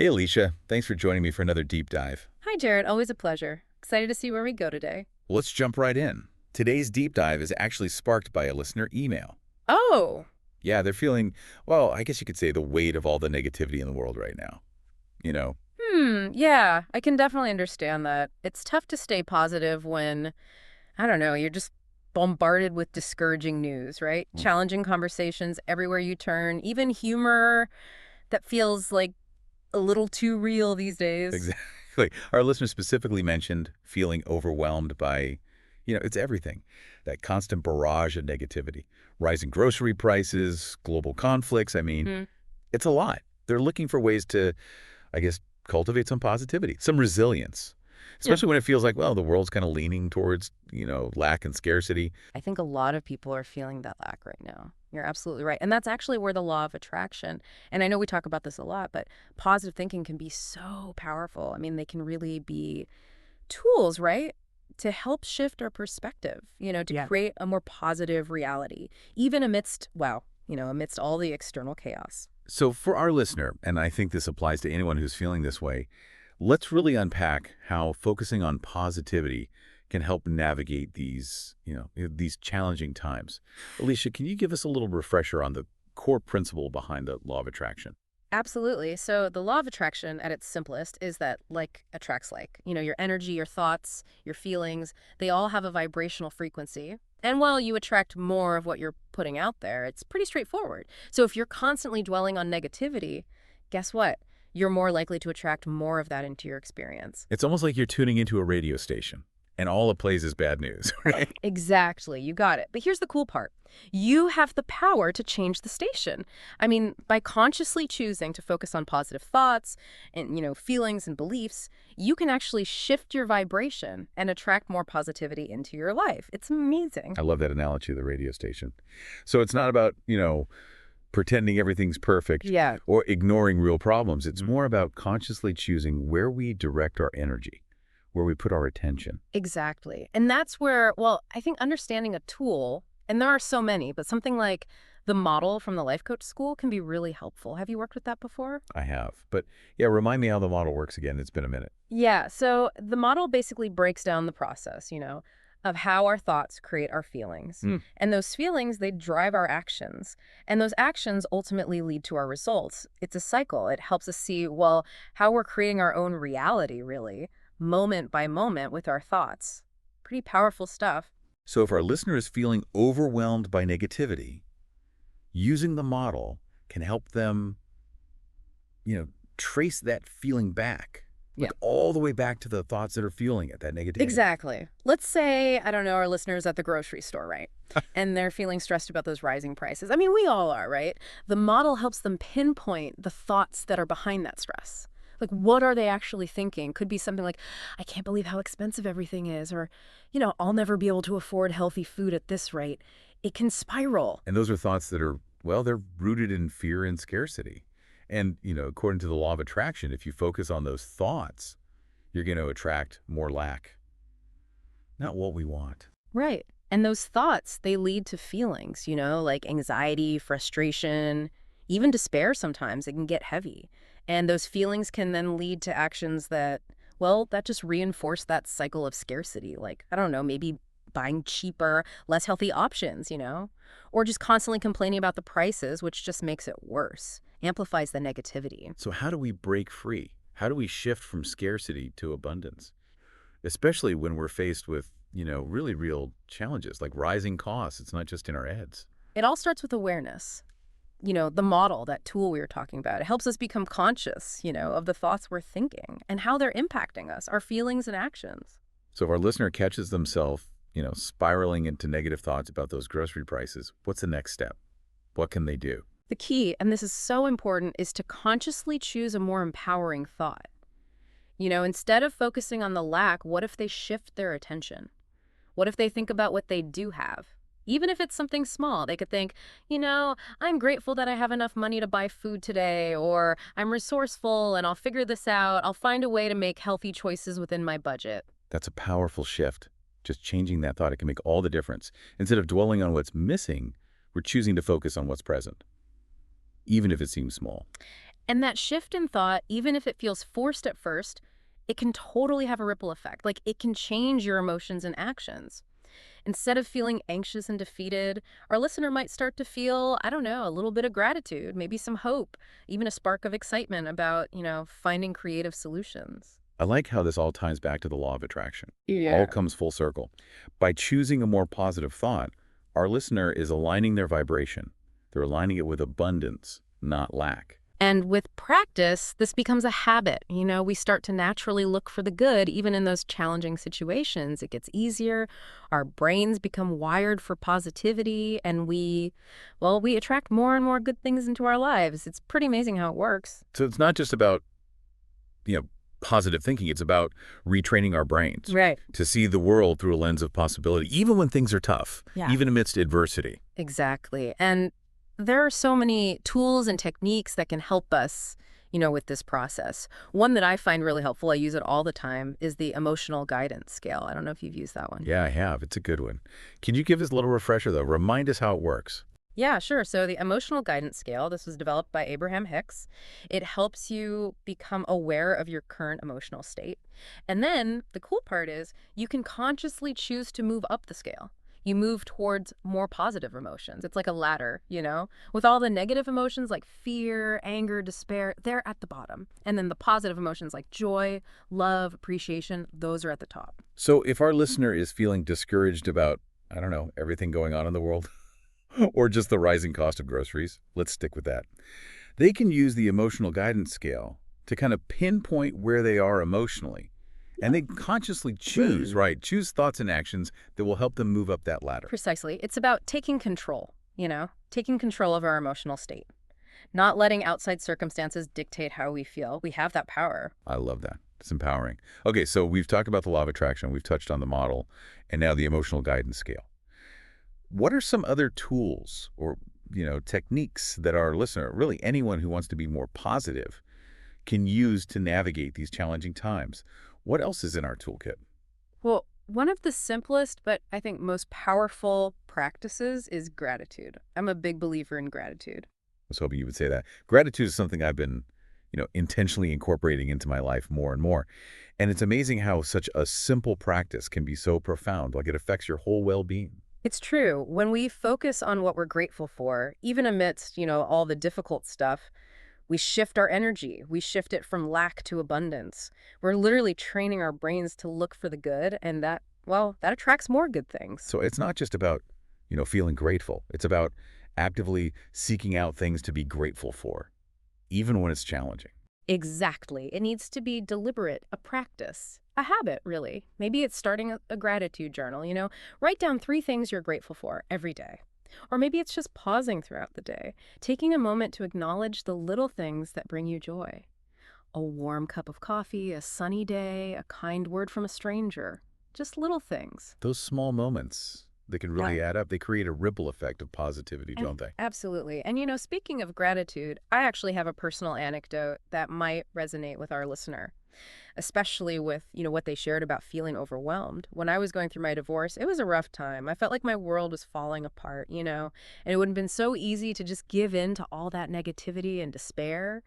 Hey, Alicia. Thanks for joining me for another deep dive. Hi, Jared. Always a pleasure. Excited to see where we go today. Well, let's jump right in. Today's deep dive is actually sparked by a listener email. Oh, Yeah, they're feeling, well, I guess you could say the weight of all the negativity in the world right now. You know, yeah, I can definitely understand that. It's tough to stay positive when, I don't know, you're just bombarded with discouraging news, right? Mm. Challenging conversations everywhere you turn, even humor that feels like a little too real these days. Exactly. Our listener specifically mentioned feeling overwhelmed by, it's everything. That constant barrage of negativity, rising grocery prices, global conflicts. I mean, Hmm. it's a lot. They're looking for ways to, I guess, cultivate some positivity, some resilience, Yeah. especially when it feels like, well, the world's kind of leaning towards, lack and scarcity. I think a lot of people are feeling that lack right now. You're absolutely right. And that's actually where the law of attraction, and I know we talk about this a lot, but positive thinking can be so powerful. I mean, they can really be tools, right? To help shift our perspective, to Yeah. create a more positive reality, even amidst, wow, amidst all the external chaos. So for our listener, and I think this applies to anyone who's feeling this way, let's really unpack how focusing on positivity can help navigate these challenging times. Alicia, can you give us a little refresher on the core principle behind the law of attraction? Absolutely. So the law of attraction at its simplest is that like attracts like. Your energy, your thoughts, your feelings, they all have a vibrational frequency. And while you attract more of what you're putting out there, it's pretty straightforward. So if you're constantly dwelling on negativity, guess what? You're more likely to attract more of that into your experience. It's almost like you're tuning into a radio station, and all it plays is bad news, right? Exactly, you got it. But here's the cool part. You have the power to change the station. I mean, by consciously choosing to focus on positive thoughts and, feelings and beliefs, you can actually shift your vibration and attract more positivity into your life. It's amazing. I love that analogy of the radio station. So it's not about, pretending everything's perfect Yeah, or ignoring real problems. It's more about consciously choosing where we direct our energy, where we put our attention. exactly. And that's where, well, I think understanding a tool, and there are so many, but something like the model from the life coach school can be really helpful. Have you worked with that before? I have. But yeah, remind me how the model works again. It's been a minute. Yeah, so the model basically breaks down the process, of how our thoughts create our feelings. Hmm. And those feelings, they drive our actions. And those actions ultimately lead to our results. It's a cycle. It helps us see, well, how we're creating our own reality, really, moment by moment with our thoughts. Pretty powerful stuff. So if our listener is feeling overwhelmed by negativity, using the model can help them, you know, trace that feeling back, Yeah. like all the way back to the thoughts that are fueling it, that negativity. Exactly. Let's say, I don't know, our listeners at the grocery store, right? And they're feeling stressed about those rising prices. I mean, we all are, right? The model helps them pinpoint the thoughts that are behind that stress. Like, what are they actually thinking? Could be something like, I can't believe how expensive everything is, or, I'll never be able to afford healthy food at this rate. It can spiral. And those are thoughts that are, well, they're rooted in fear and scarcity. And, according to the law of attraction, if you focus on those thoughts, you're going to attract more lack, not what we want. Right. And those thoughts, they lead to feelings, like anxiety, frustration, even despair sometimes. It can get heavy. And those feelings can then lead to actions that, well, that just reinforce that cycle of scarcity. Like, I don't know, maybe buying cheaper, less healthy options, or just constantly complaining about the prices, which just makes it worse, amplifies the negativity. So how do we break free? How do we shift from scarcity to abundance? Especially when we're faced with, really real challenges like rising costs. It's not just in our heads. It all starts with awareness. The model, that tool we were talking about, it helps us become conscious, of the thoughts we're thinking and how they're impacting us, our feelings and actions. So if our listener catches themselves, spiraling into negative thoughts about those grocery prices, what's the next step? What can they do? The key, and this is so important, is to consciously choose a more empowering thought. Instead of focusing on the lack, what if they shift their attention? What if they think about what they do have? Even if it's something small, they could think, I'm grateful that I have enough money to buy food today, or I'm resourceful and I'll figure this out. I'll find a way to make healthy choices within my budget. That's a powerful shift. Just changing that thought, it can make all the difference. Instead of dwelling on what's missing, we're choosing to focus on what's present, even if it seems small. And that shift in thought, even if it feels forced at first, it can totally have a ripple effect. Like it can change your emotions and actions. Instead of feeling anxious and defeated, our listener might start to feel, I don't know, a little bit of gratitude, maybe some hope, even a spark of excitement about, finding creative solutions. I like how this all ties back to the law of attraction. All Yeah. comes full circle. By choosing a more positive thought, our listener is aligning their vibration. They're aligning it with abundance, not lack. And with practice, this becomes a habit. We start to naturally look for the good, even in those challenging situations. It gets easier. Our brains become wired for positivity, and we attract more and more good things into our lives. It's pretty amazing how it works. So it's not just about, you know, positive thinking. It's about retraining our brains Right. to see the world through a lens of possibility, even when things are tough, Yeah. even amidst adversity. Exactly. And there are so many tools and techniques that can help us, with this process. One that I find really helpful, I use it all the time, is the emotional guidance scale. I don't know if you've used that one. Yeah, I have. It's a good one. Can you give us a little refresher, though? Remind us how it works. Yeah, sure. So the emotional guidance scale, this was developed by Abraham Hicks. It helps you become aware of your current emotional state. And then the cool part is you can consciously choose to move up the scale. You move towards more positive emotions. It's like a ladder, with all the negative emotions like fear, anger, despair, they're at the bottom. And then the positive emotions like joy, love, appreciation, those are at the top. So if our listener is feeling discouraged about, I don't know, everything going on in the world, or just the rising cost of groceries, let's stick with that. They can use the emotional guidance scale to kind of pinpoint where they are emotionally. And they consciously choose, right, choose thoughts and actions that will help them move up that ladder. Precisely. It's about taking control, taking control of our emotional state, not letting outside circumstances dictate how we feel. We have that power. I love that. It's empowering. Okay, so we've talked about the law of attraction, we've touched on the model, and now the emotional guidance scale. What are some other tools or, techniques that our listener, really anyone who wants to be more positive, can use to navigate these challenging times? What else is in our toolkit? Well, one of the simplest, but I think most powerful practices is gratitude. I'm a big believer in gratitude. I was hoping you would say that. Gratitude is something I've been, intentionally incorporating into my life more and more. And it's amazing how such a simple practice can be so profound, like it affects your whole well-being. It's true. When we focus on what we're grateful for, even amidst, all the difficult stuff, we shift our energy. We shift it from lack to abundance. We're literally training our brains to look for the good, and that attracts more good things. So it's not just about, feeling grateful. It's about actively seeking out things to be grateful for, even when it's challenging. Exactly. It needs to be deliberate, a practice, a habit, really. Maybe it's starting a gratitude journal, Write down 3 things you're grateful for every day. Or maybe it's just pausing throughout the day, taking a moment to acknowledge the little things that bring you joy. A warm cup of coffee, a sunny day, a kind word from a stranger. Just little things. Those small moments that can really Yeah. add up, they create a ripple effect of positivity, And don't they? absolutely. And speaking of gratitude, I actually have a personal anecdote that might resonate with our listener, especially with, what they shared about feeling overwhelmed. When I was going through my divorce, it was a rough time. I felt like my world was falling apart, and it would have been so easy to just give in to all that negativity and despair.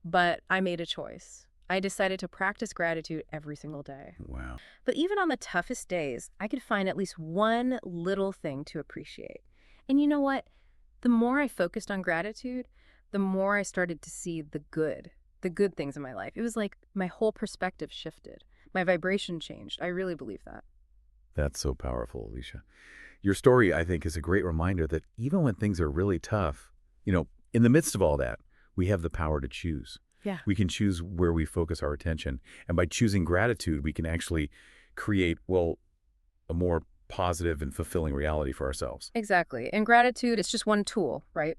But I made a choice. I decided to practice gratitude every single day. Wow. But even on the toughest days, I could find at least one little thing to appreciate. And you know what? The more I focused on gratitude, the more I started to see the good things in my life. It was like my whole perspective shifted. My vibration changed. I really believe that. That's so powerful, Alicia. Your story, I think, is a great reminder that even when things are really tough, in the midst of all that, we have the power to choose. Yeah. We can choose where we focus our attention. And by choosing gratitude, we can actually create, well, a more positive and fulfilling reality for ourselves. Exactly. And gratitude is just one tool, right?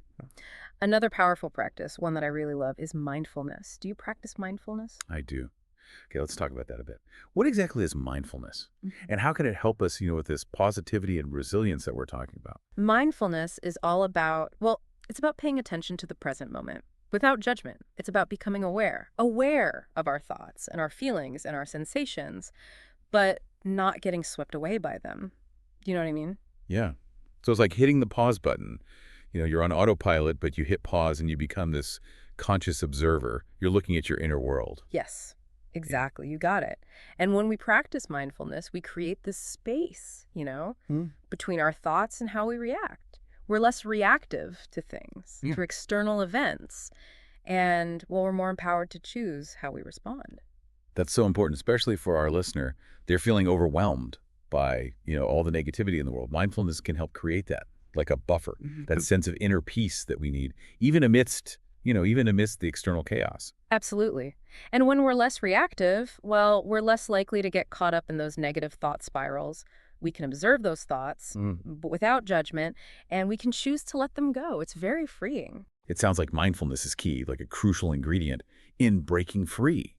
Another powerful practice, one that I really love, is mindfulness. Do you practice mindfulness? I do. Okay, let's talk about that a bit. What exactly is mindfulness? Mhm. And how can it help us, with this positivity and resilience that we're talking about? Mindfulness is all about, it's about paying attention to the present moment without judgment. It's about becoming aware of our thoughts and our feelings and our sensations, but not getting swept away by them. Do you know what I mean? Yeah. So it's like hitting the pause button. You're on autopilot, but you hit pause and you become this conscious observer. You're looking at your inner world. Yes, Yeah. exactly. You got it. And when we practice mindfulness, we create this space, Mm. between our thoughts and how we react. We're less reactive to things, Yeah. to external events, and well, we're more empowered to choose how we respond. That's so important, especially for our listener. They're feeling overwhelmed by, all the negativity in the world. Mindfulness can help create that, like a buffer, that sense of inner peace that we need, even amidst the external chaos. Absolutely. And when we're less reactive, well, we're less likely to get caught up in those negative thought spirals. We can observe those thoughts, Mm. but without judgment, and we can choose to let them go. It's very freeing. It sounds like mindfulness is key, like a crucial ingredient in breaking free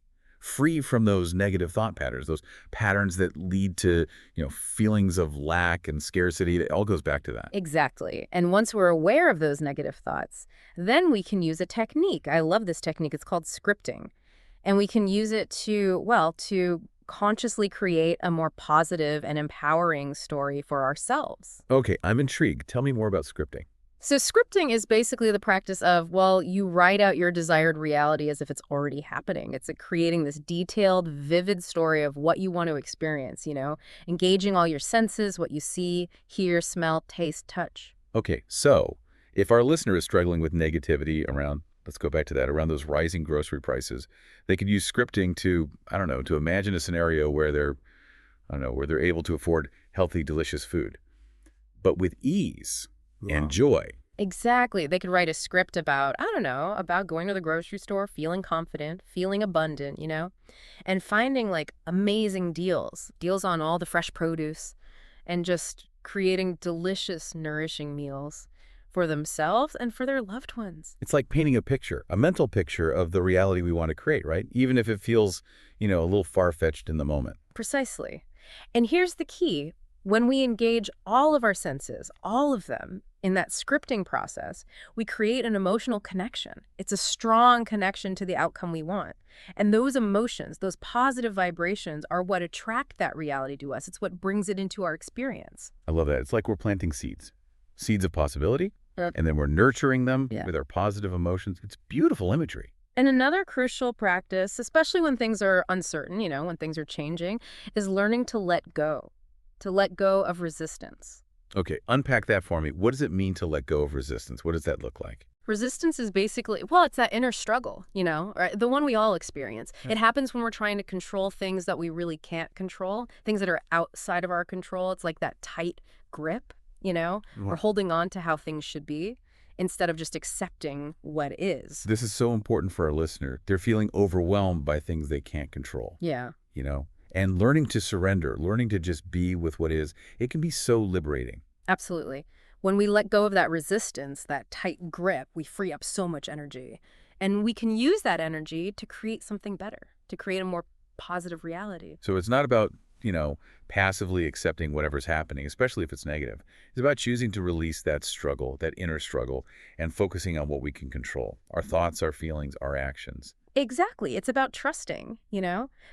from those negative thought patterns, those patterns that lead to, feelings of lack and scarcity. It all goes back to that. Exactly. And once we're aware of those negative thoughts, then we can use a technique. I love this technique. It's called scripting. And we can use it to consciously create a more positive and empowering story for ourselves. Okay, I'm intrigued. Tell me more about scripting. So scripting is basically the practice of, well, you write out your desired reality as if it's already happening. It's creating this detailed, vivid story of what you want to experience, engaging all your senses, what you see, hear, smell, taste, touch. Okay, so if our listener is struggling with negativity around, let's go back to that, around those rising grocery prices, they could use scripting to, I don't know, to imagine a scenario where they're able to afford healthy, delicious food, but with ease and joy. Exactly. They could write a script about, I don't know, about going to the grocery store, feeling confident, feeling abundant, and finding like amazing deals on all the fresh produce, and just creating delicious, nourishing meals for themselves and for their loved ones. It's like painting a picture, a mental picture of the reality we want to create, right? Even if it feels, a little far-fetched in the moment. Precisely. And here's the key. When we engage all of our senses, all of them, in that scripting process, we create an emotional connection. It's a strong connection to the outcome we want. And those emotions, those positive vibrations, are what attract that reality to us. It's what brings it into our experience. I love that. It's like we're planting seeds of possibility, Yep. and then we're nurturing them Yeah. with our positive emotions. It's beautiful imagery. And another crucial practice, especially when things are uncertain, when things are changing, is learning to let go of resistance. Okay, unpack that for me. What does it mean to let go of resistance? What does that look like? Resistance is basically, well, it's that inner struggle, right? The one we all experience. Yeah. It happens when we're trying to control things that we really can't control, things that are outside of our control. It's like that tight grip, We're holding on to how things should be instead of just accepting what is. This is so important for our listener. They're feeling overwhelmed by things they can't control, Yeah, and learning to surrender, learning to just be with what is, it can be so liberating. absolutely. When we let go of that resistance, that tight grip, we free up so much energy. And we can use that energy to create something better, to create a more positive reality. So it's not about, passively accepting whatever's happening, especially if it's negative. It's about choosing to release that struggle, that inner struggle, and focusing on what we can control, our thoughts, our feelings, our actions. Exactly. It's about trusting,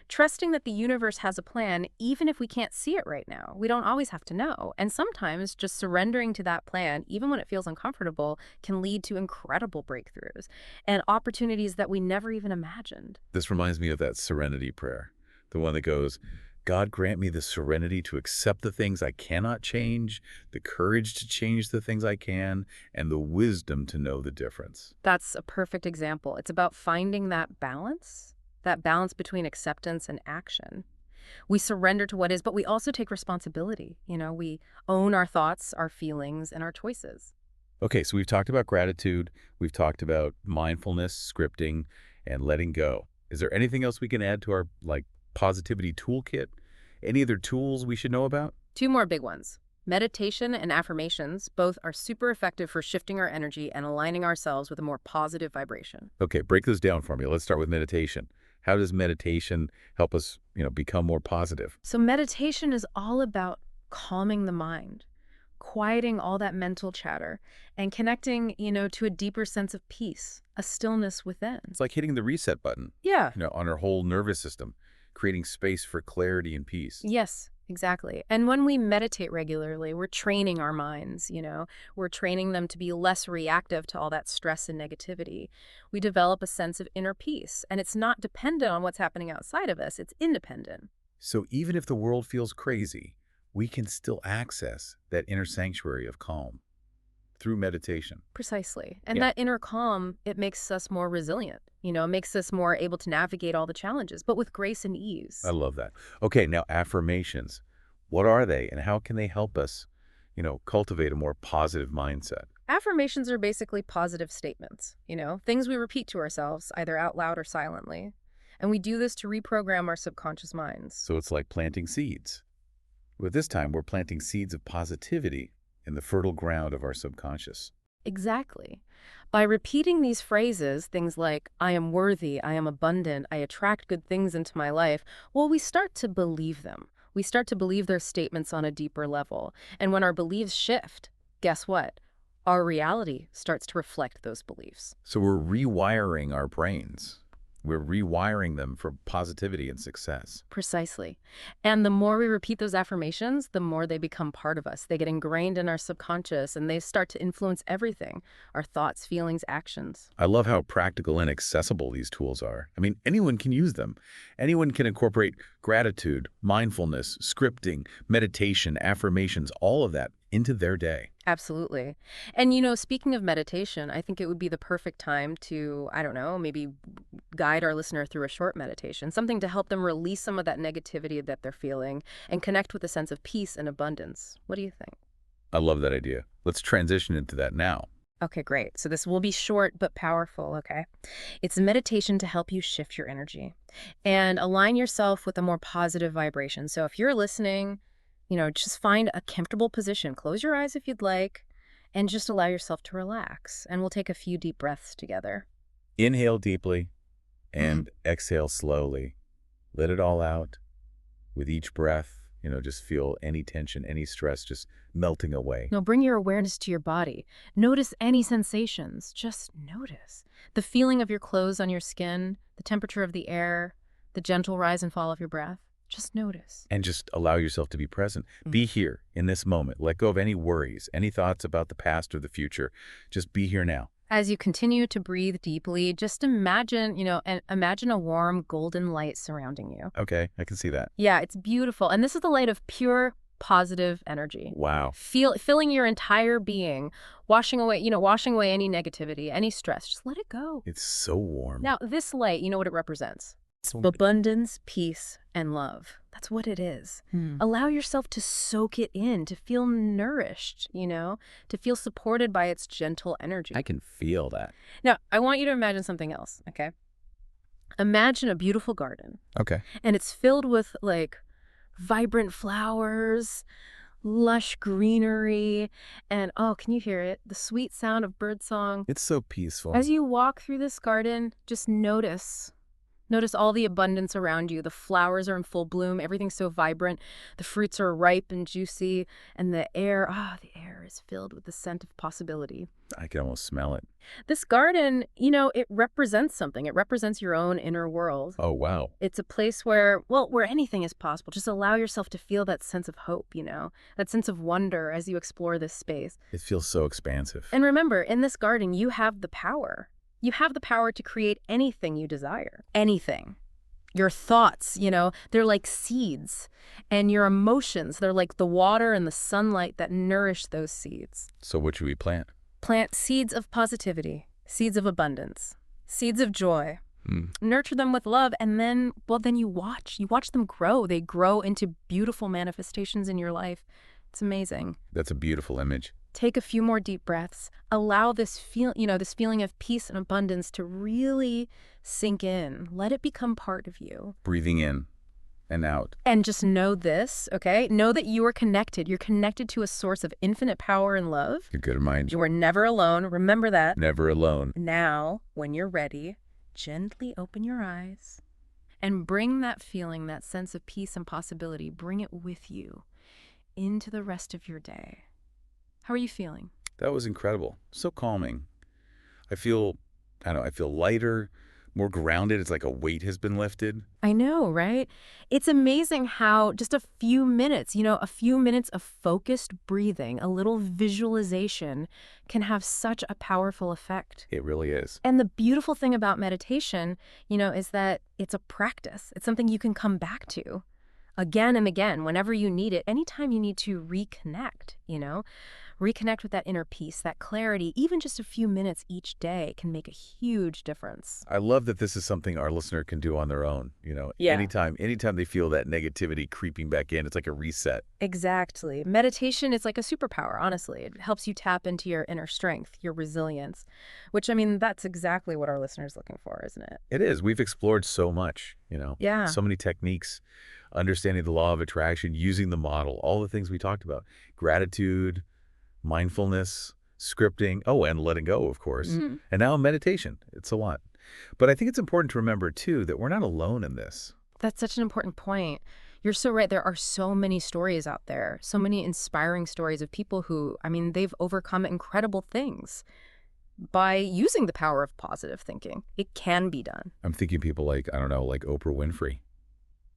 trusting that the universe has a plan, even if we can't see it right now. We don't always have to know. And sometimes just surrendering to that plan, even when it feels uncomfortable, can lead to incredible breakthroughs and opportunities that we never even imagined. This reminds me of that serenity prayer, the one that goes, God grant me the serenity to accept the things I cannot change, the courage to change the things I can, and the wisdom to know the difference. That's a perfect example. It's about finding that balance between acceptance and action. We surrender to what is, but we also take responsibility. We own our thoughts, our feelings, and our choices. Okay, so we've talked about gratitude, we've talked about mindfulness, scripting, and letting go. Is there anything else we can add to our, positivity toolkit? Any other tools we should know about? Two more big ones. Meditation and affirmations both are super effective for shifting our energy and aligning ourselves with a more positive vibration. Okay, break those down for me. Let's start with meditation. How does meditation help us, become more positive? So meditation is all about calming the mind, quieting all that mental chatter, and connecting, to a deeper sense of peace, a stillness within. It's like hitting the reset button, Yeah. on our whole nervous system, creating space for clarity and peace. Yes, Exactly. And when we meditate regularly, we're training our minds, we're training them to be less reactive to all that stress and negativity. We develop a sense of inner peace, and it's not dependent on what's happening outside of us, it's independent. So even if the world feels crazy, we can still access that inner sanctuary of calm through meditation. Precisely. And Yeah, that inner calm, it makes us more resilient, it makes us more able to navigate all the challenges, but with grace and I ease. love that. Okay, now affirmations. What are they and how can they help us, cultivate a more positive mindset? Affirmations are basically positive statements, things we repeat to ourselves, either out loud or silently. And we do this to reprogram our subconscious minds. So it's like planting seeds. But this time, we're planting seeds of positivity in the fertile ground of our subconscious. Exactly. By repeating these phrases, things like, I am worthy, I am abundant, I attract good things into my life, well, we start to believe them. We start to believe their statements on a deeper level. And when our beliefs shift, guess what? Our reality starts to reflect those beliefs. So we're rewiring our brains. We're rewiring them for positivity and success. Precisely. And the more we repeat those affirmations, the more they become part of us. They get ingrained in our subconscious and they start to influence everything, our thoughts, feelings, actions. I love how practical and accessible these tools are. I mean, anyone can use them. Anyone can incorporate gratitude, mindfulness, scripting, meditation, affirmations, all of that into their day. Absolutely. And, speaking of meditation, I think it would be the perfect time to, I don't know, maybe guide our listener through a short meditation, something to help them release some of that negativity that they're feeling and connect with a sense of peace and abundance. What do you think? I love that idea. Let's transition into that now. Okay, great. So this will be short but powerful, okay? It's a meditation to help you shift your energy and align yourself with a more positive vibration. So if you're listening, just find a comfortable position. Close your eyes if you'd like, and just allow yourself to relax. And we'll take a few deep breaths together. Inhale deeply and exhale slowly. Let it all out. With each breath, just feel any tension, any stress just melting away. Now bring your awareness to your body. Notice any sensations. Just notice. The feeling of your clothes on your skin, the temperature of the air, the gentle rise and fall of your breath. Just notice. And just allow yourself to be present. Be here in this moment. Let go of any worries, any thoughts about the past or the future. Just be here now. As you continue to breathe deeply, just imagine, imagine a warm golden light surrounding you. Okay, I can see that. Yeah, it's beautiful. And this is the light of pure positive energy. Wow. Filling your entire being, washing away any negativity, any stress. Just let it go. It's so warm. Now, this light, you know what it represents? It's abundance, peace, and love. That's what it is. Allow yourself to soak it in, to feel nourished, to feel supported by its gentle energy. I can feel that. Now, I want you to imagine something else, okay? Imagine a beautiful garden, Okay. and it's filled with, vibrant flowers, lush greenery, and, oh, can you hear it? The sweet sound of birdsong. It's so peaceful. As you walk through this garden, just notice. Notice all the abundance around you. The flowers are in full bloom. Everything's so vibrant. The fruits are ripe and juicy. And the air is filled with the scent of possibility. I can almost smell it. This garden, it represents something. It represents your own inner world. Oh, wow. It's a place where anything is possible. Just allow yourself to feel that sense of hope, that sense of wonder as you explore this space. It feels so expansive. And remember, in this garden, you have the power. You have the power to create anything you desire. Anything. Your thoughts, they're like seeds. And your emotions, they're like the water and the sunlight that nourish those seeds. So what should we plant? Plant seeds of positivity, seeds of abundance, seeds of joy. Nurture them with love, and then you watch. You watch them grow. They grow into beautiful manifestations in your life. It's amazing. That's a beautiful image. Take a few more deep breaths. Allow this feeling of peace and abundance to really sink in. Let it become part of you. Breathing in and out. And just know this, okay? Know that you are connected. You're connected to a source of infinite power and love. You're good at mind. You are never alone. Remember that. Never alone. Now, when you're ready, gently open your eyes and bring that feeling, that sense of peace and possibility, bring it with you into the rest of your day. How are you feeling? That was incredible. So calming. I feel lighter, more grounded. It's like a weight has been lifted. I know, right? It's amazing how just a few minutes, a few minutes of focused breathing, a little visualization can have such a powerful effect. It really is. And the beautiful thing about meditation, is that it's a practice. It's something you can come back to again and again whenever you need it, anytime you need to reconnect. Reconnect with that inner peace, that clarity. Even just a few minutes each day can make a huge difference. I love that this is something our listener can do on their own. Yeah. Anytime they feel that negativity creeping back in, it's like a reset. Exactly. Meditation is like a superpower, honestly. It helps you tap into your inner strength, your resilience, which, that's exactly what our listener's looking for, isn't it? It is. We've explored so much, Yeah. so many techniques, understanding the law of attraction, using the model, all the things we talked about, gratitude, mindfulness, scripting, and letting go, of course. And now meditation. It's a lot. But I think it's important to remember, too, that we're not alone in this. That's such an important point. You're so right. There are so many stories out there, so many inspiring stories of people who, they've overcome incredible things by using the power of positive thinking. It can be done. I'm thinking people like, I don't know, like Oprah Winfrey.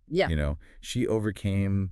Yeah. She overcame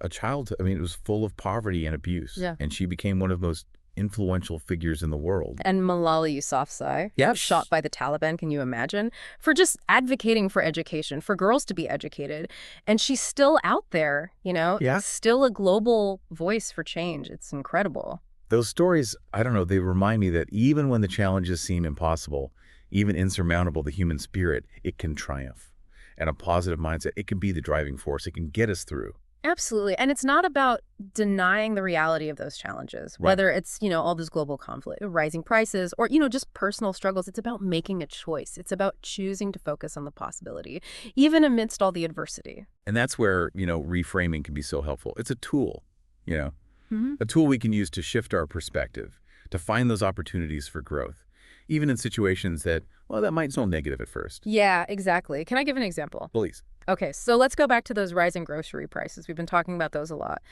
a childhood. It was full of poverty and abuse. Yeah. And she became one of the most influential figures in the world. And Malala Yousafzai, Yes. shot by the Taliban, can you imagine? For just advocating for education, for girls to be educated. And she's still out there, Yeah. still a global voice for change. It's incredible. Those stories, I don't know, they remind me that even when the challenges seem impossible, even insurmountable, the human spirit, it can triumph. And a positive mindset, it can be the driving force. It can get us through. Absolutely. And it's not about denying the reality of those challenges, Right. whether it's, all this global conflict, rising prices, or, just personal struggles. It's about making a choice. It's about choosing to focus on the possibility, even amidst all the adversity. And that's where, reframing can be so helpful. It's a tool, Mm-hmm. a tool we can use to shift our perspective, to find those opportunities for growth, even in situations that might sound negative at first. Yeah, exactly. Can I give an example? Please. Okay, so let's go back to those rising grocery prices. We've been talking about those a lot.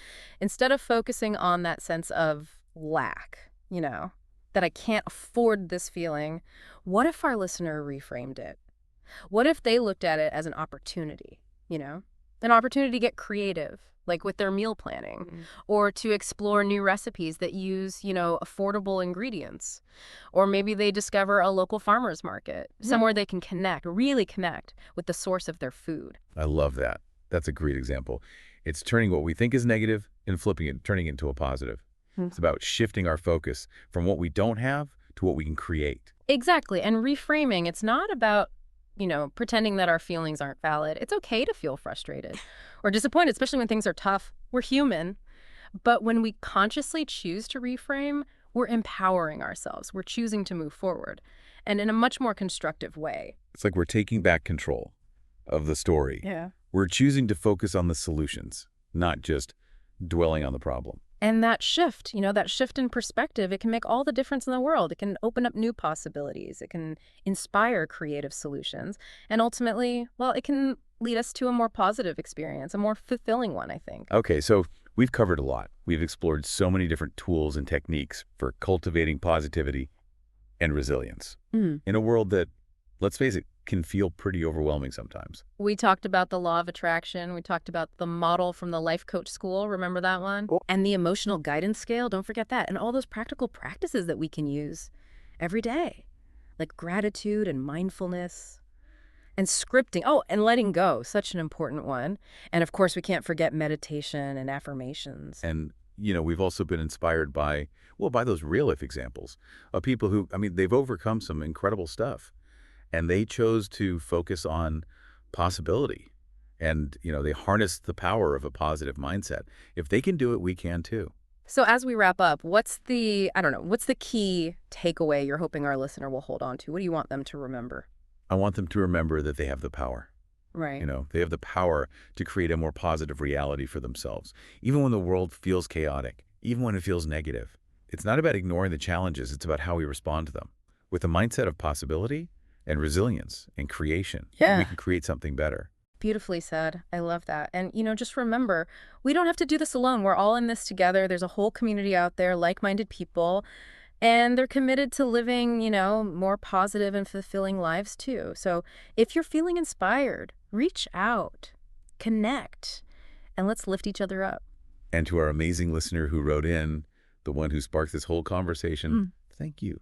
Instead of focusing on that sense of lack, that I can't afford this feeling, what if our listener reframed it? What if they looked at it as an opportunity, an opportunity to get creative, like with their meal planning, or to explore new recipes that use, affordable ingredients. Or maybe they discover a local farmer's market, somewhere they can really connect with the source of their food. I love that. That's a great example. It's turning what we think is negative and flipping it, turning it into a positive. It's about shifting our focus from what we don't have to what we can create. Exactly. And reframing, it's not about, pretending that our feelings aren't valid. It's okay to feel frustrated or disappointed, especially when things are tough. We're human. But when we consciously choose to reframe, we're empowering ourselves. We're choosing to move forward, and in a much more constructive way. It's like we're taking back control of the story. Yeah. We're choosing to focus on the solutions, not just dwelling on the problem. And that shift, that shift in perspective, it can make all the difference in the world. It can open up new possibilities. It can inspire creative solutions. And ultimately, it can lead us to a more positive experience, a more fulfilling one, I think. Okay, so we've covered a lot. We've explored so many different tools and techniques for cultivating positivity and resilience in a world that, let's face it, can feel pretty overwhelming sometimes. We talked about the law of attraction. We talked about the model from the life coach school. Remember that one? Cool. And the emotional guidance scale. Don't forget that. And all those practical practices that we can use every day, like gratitude and mindfulness and scripting. Oh, and letting go. Such an important one. And of course, we can't forget meditation and affirmations. And, we've also been inspired by those real-life examples of people who, they've overcome some incredible stuff. And they chose to focus on possibility. And, they harnessed the power of a positive mindset. If they can do it, we can too. So as we wrap up, what's the key takeaway you're hoping our listener will hold on to? What do you want them to remember? I want them to remember that they have the power. Right. They have the power to create a more positive reality for themselves. Even when the world feels chaotic, even when it feels negative. It's not about ignoring the challenges. It's about how we respond to them. With a mindset of possibility and resilience and creation, we can create something better. Beautifully said. I love that. And, just remember, we don't have to do this alone. We're all in this together. There's a whole community out there, like-minded people. And they're committed to living, more positive and fulfilling lives too. So if you're feeling inspired, reach out, connect, and let's lift each other up. And to our amazing listener who wrote in, the one who sparked this whole conversation, Mm. thank you.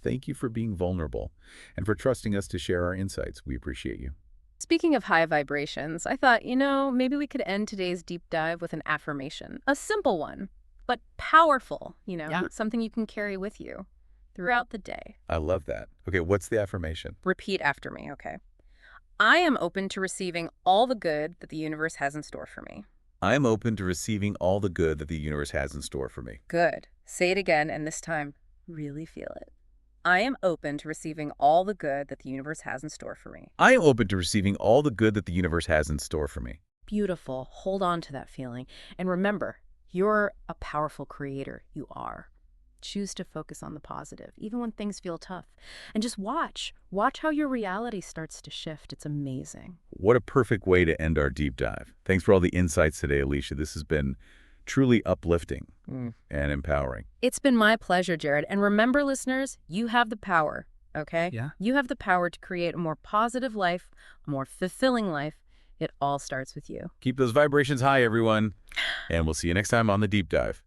Thank you for being vulnerable and for trusting us to share our insights. We appreciate you. Speaking of high vibrations, I thought, maybe we could end today's deep dive with an affirmation. A simple one, but powerful, Yeah. something you can carry with you throughout the day. I love that. Okay, what's the affirmation? Repeat after me, okay? I am open to receiving all the good that the universe has in store for me. I am open to receiving all the good that the universe has in store for me. Good. Say it again, and this time, really feel it. I am open to receiving all the good that the universe has in store for me. I am open to receiving all the good that the universe has in store for me. Beautiful. Hold on to that feeling. And remember, you're a powerful creator. You are. Choose to focus on the positive, even when things feel tough. And just watch. Watch how your reality starts to shift. It's amazing. What a perfect way to end our deep dive. Thanks for all the insights today, Alicia. This has been truly uplifting and empowering. It's been my pleasure, Jared. And remember, listeners, you have the power, okay? Yeah. You have the power to create a more positive life, a more fulfilling life. It all starts with you. Keep those vibrations high, everyone. And we'll see you next time on The Deep Dive.